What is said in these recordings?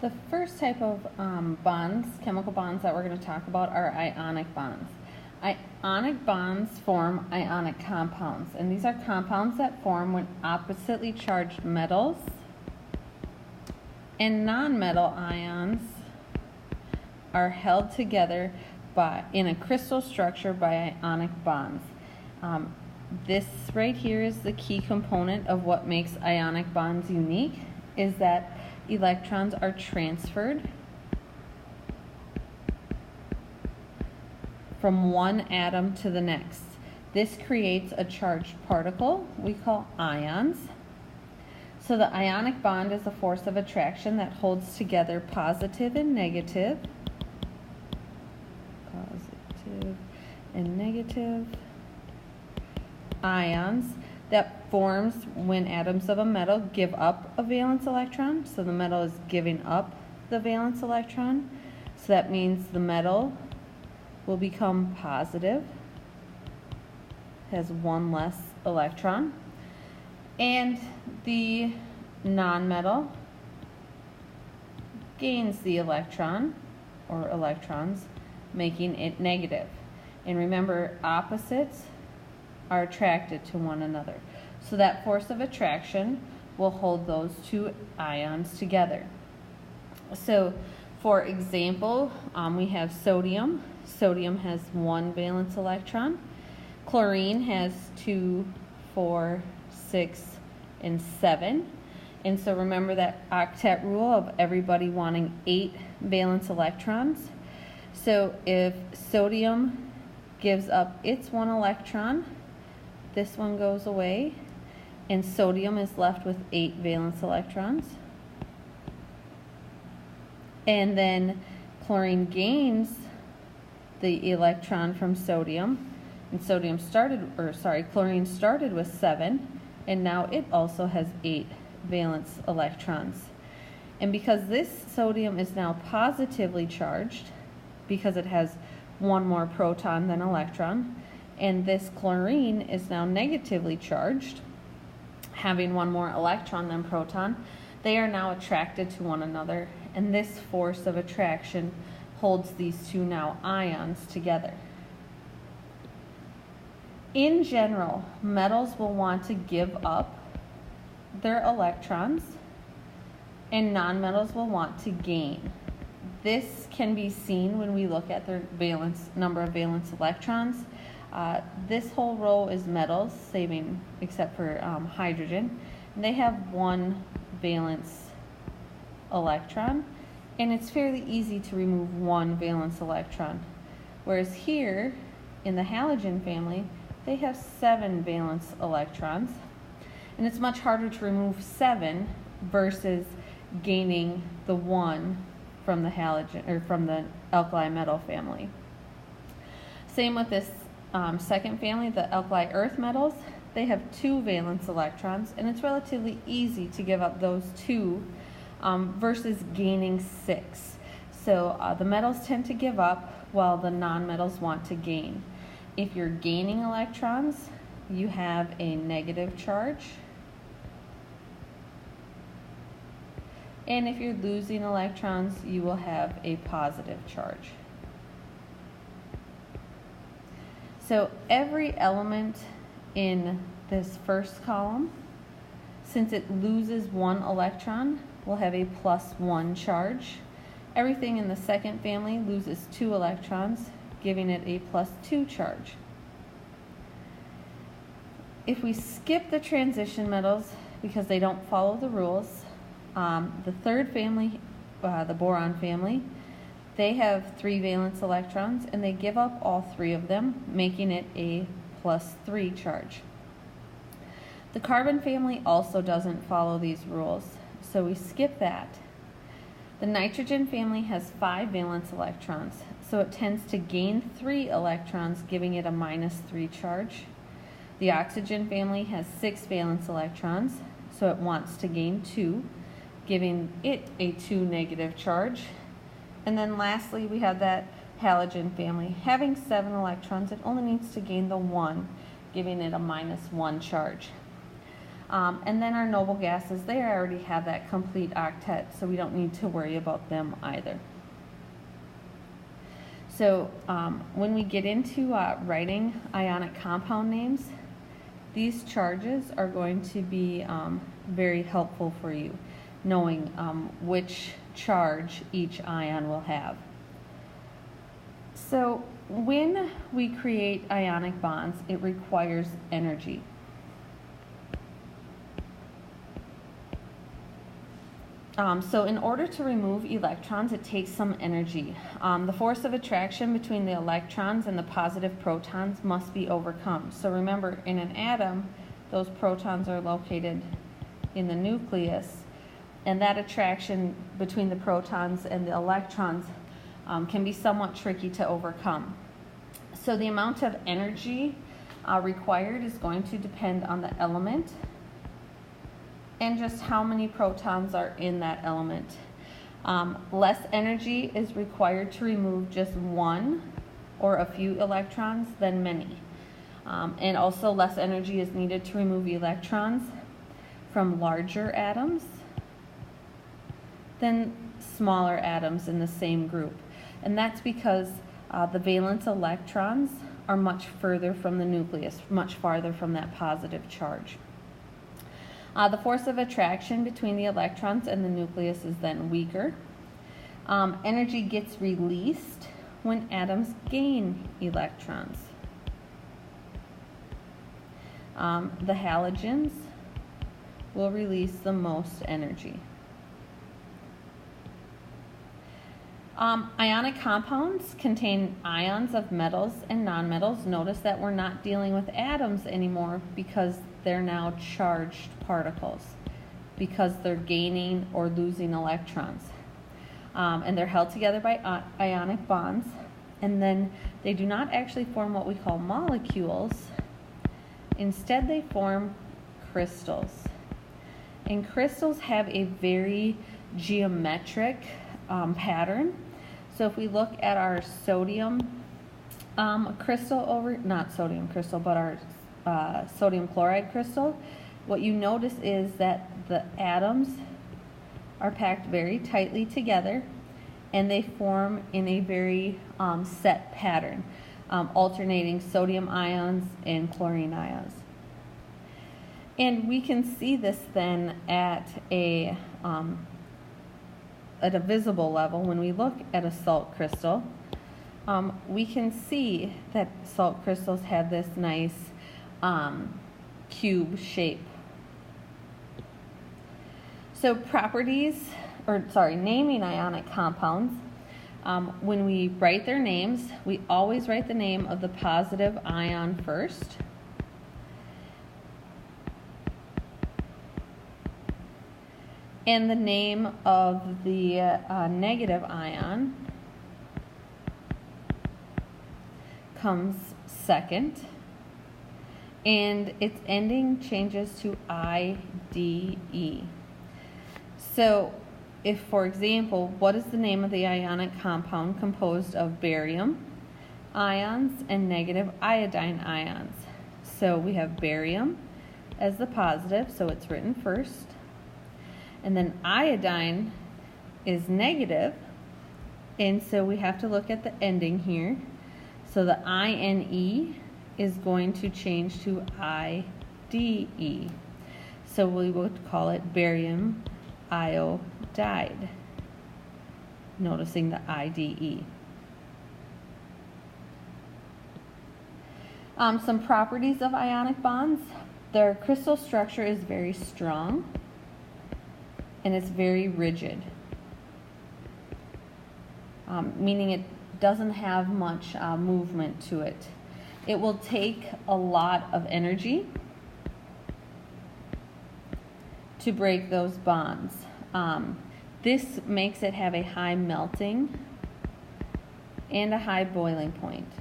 The first type of bonds, chemical bonds that we're going to talk about are ionic bonds. Ionic bonds form ionic compounds, and these are compounds that form when oppositely charged metals and nonmetal ions are held together in a crystal structure by ionic bonds. This right here is the key component of what makes ionic bonds unique, is that electrons are transferred from one atom to the next. This creates a charged particle we call ions. So the ionic bond is a force of attraction that holds together positive and negative ions that forms when atoms of a metal give up a valence electron. So the metal is giving up the valence electron. So that means the metal will become positive, has one less electron, and the nonmetal gains the electron or electrons, making it negative. And remember, opposites are attracted to one another. So that force of attraction will hold those two ions together. So for example, we have sodium. Sodium has one valence electron. Chlorine has 2, 4, 6, and 7. And so remember that octet rule of everybody wanting 8 valence electrons. So if sodium gives up its 1 electron, this one goes away, and sodium is left with 8 valence electrons. And then chlorine gains the electron from sodium, and chlorine started with 7, and now it also has 8 valence electrons. And because this sodium is now positively charged, because it has one more proton than electron, and this chlorine is now negatively charged, having one more electron than proton, they are now attracted to one another, and this force of attraction holds these two now ions together. In general, metals will want to give up their electrons, and nonmetals will want to gain. This can be seen when we look at their number of valence electrons. This whole row is metals, saving except for hydrogen. And they have 1 valence electron, and it's fairly easy to remove 1 valence electron. Whereas here, in the halogen family, they have 7 valence electrons, and it's much harder to remove 7 versus gaining the 1 from the halogen or from the alkali metal family. Same with this second family, the alkali earth metals. They have 2 valence electrons, and it's relatively easy to give up those 2 versus gaining 6. So the metals tend to give up while the nonmetals want to gain. If you're gaining electrons, you have a negative charge. And if you're losing electrons, you will have a positive charge. So every element in this first column, since it loses 1 electron, will have a +1 charge. Everything in the second family loses 2 electrons, giving it a +2 charge. If we skip the transition metals because they don't follow the rules, the third family, the boron family, they have 3 valence electrons, and they give up all 3 of them, making it a +3 charge. The carbon family also doesn't follow these rules, so we skip that. The nitrogen family has 5 valence electrons, so it tends to gain 3 electrons, giving it a -3 charge. The oxygen family has 6 valence electrons, so it wants to gain 2, giving it a 2 negative charge. And then lastly, we have that halogen family. Having 7 electrons, it only needs to gain the 1, giving it a -1 charge. And then our noble gases, they already have that complete octet, so we don't need to worry about them either. So when we get into writing ionic compound names, these charges are going to be very helpful for you, knowing which charge each ion will have. So when we create ionic bonds, it requires energy. So in order to remove electrons, it takes some energy. The force of attraction between the electrons and the positive protons must be overcome. So remember, in an atom, those protons are located in the nucleus, and that attraction between the protons and the electrons can be somewhat tricky to overcome. So the amount of energy required is going to depend on the element and just how many protons are in that element. Less energy is required to remove just one or a few electrons than many. And also less energy is needed to remove electrons from larger atoms than smaller atoms in the same group. And that's because the valence electrons are much further from the nucleus, much farther from that positive charge. The force of attraction between the electrons and the nucleus is then weaker. Energy gets released when atoms gain electrons. The halogens will release the most energy. Ionic compounds contain ions of metals and nonmetals. Notice that we're not dealing with atoms anymore because they're now charged particles, because they're gaining or losing electrons. And they're held together by ionic bonds, and then they do not actually form what we call molecules. Instead, they form crystals. And crystals have a very geometric pattern. So if we look at our sodium crystal not sodium crystal, but our sodium chloride crystal, what you notice is that the atoms are packed very tightly together, and they form in a very set pattern, alternating sodium ions and chlorine ions. And we can see this then at a visible level. When we look at a salt crystal, we can see that salt crystals have this nice cube shape. So naming ionic compounds, when we write their names, we always write the name of the positive ion first. And the name of the negative ion comes second. And its ending changes to IDE. So, if, for example, what is the name of the ionic compound composed of barium ions and negative iodine ions? So we have barium as the positive, so it's written first. And then iodine is negative, and so we have to look at the ending here. So the INE is going to change to IDE. So we would call it barium iodide, noticing the IDE. Some properties of ionic bonds. Their crystal structure is very strong, and it's very rigid, meaning it doesn't have much movement to it. It will take a lot of energy to break those bonds. This makes it have a high melting and a high boiling point.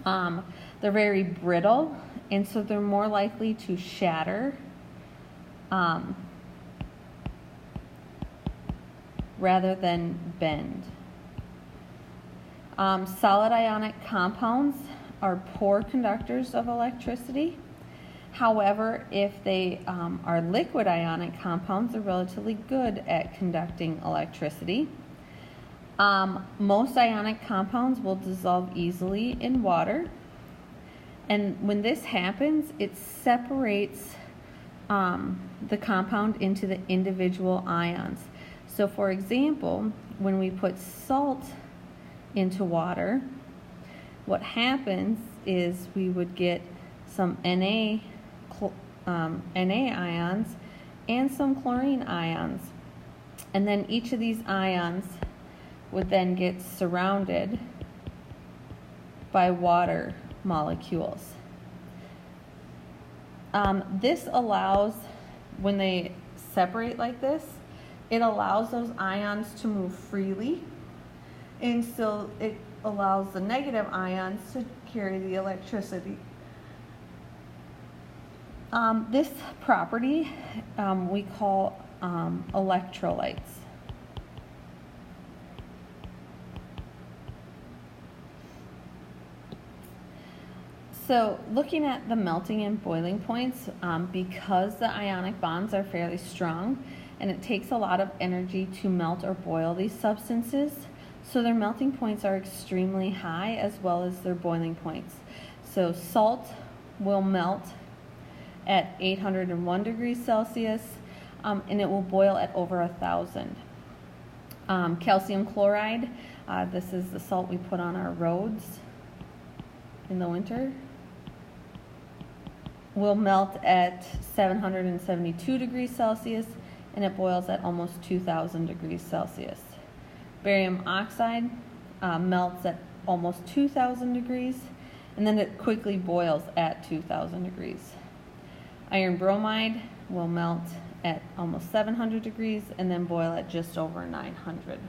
They're very brittle, and so they're more likely to shatter rather than bend. Solid ionic compounds are poor conductors of electricity. However, if they are liquid ionic compounds, they're relatively good at conducting electricity. Most ionic compounds will dissolve easily in water. And when this happens, it separates the compound into the individual ions. So for example, when we put salt into water, what happens is we would get some Na ions and some chlorine ions. And then each of these ions would then get surrounded by water molecules. This allows, when they separate like this, it allows those ions to move freely, and so it allows the negative ions to carry the electricity. This property we call electrolytes. So looking at the melting and boiling points, because the ionic bonds are fairly strong and it takes a lot of energy to melt or boil these substances, so their melting points are extremely high as well as their boiling points. So salt will melt at 801 degrees Celsius and it will boil at over 1,000. Calcium chloride, this is the salt we put on our roads in the winter, will melt at 772 degrees Celsius and it boils at almost 2,000 degrees Celsius. Barium oxide melts at almost 2,000 degrees and then it quickly boils at 2,000 degrees. Iron bromide will melt at almost 700 degrees and then boil at just over 900.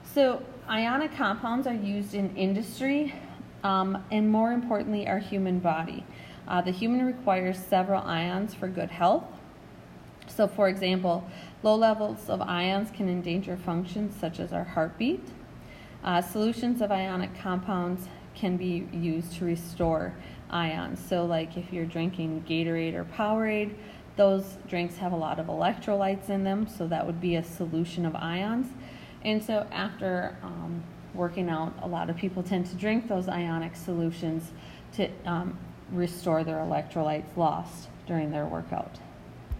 So ionic compounds are used in industry and more importantly our human body. The human requires several ions for good health. So for example, low levels of ions can endanger functions such as our heartbeat. Solutions of ionic compounds can be used to restore ions. So like if you're drinking Gatorade or Powerade, those drinks have a lot of electrolytes in them, so that would be a solution of ions. And so after working out, a lot of people tend to drink those ionic solutions to restore their electrolytes lost during their workout.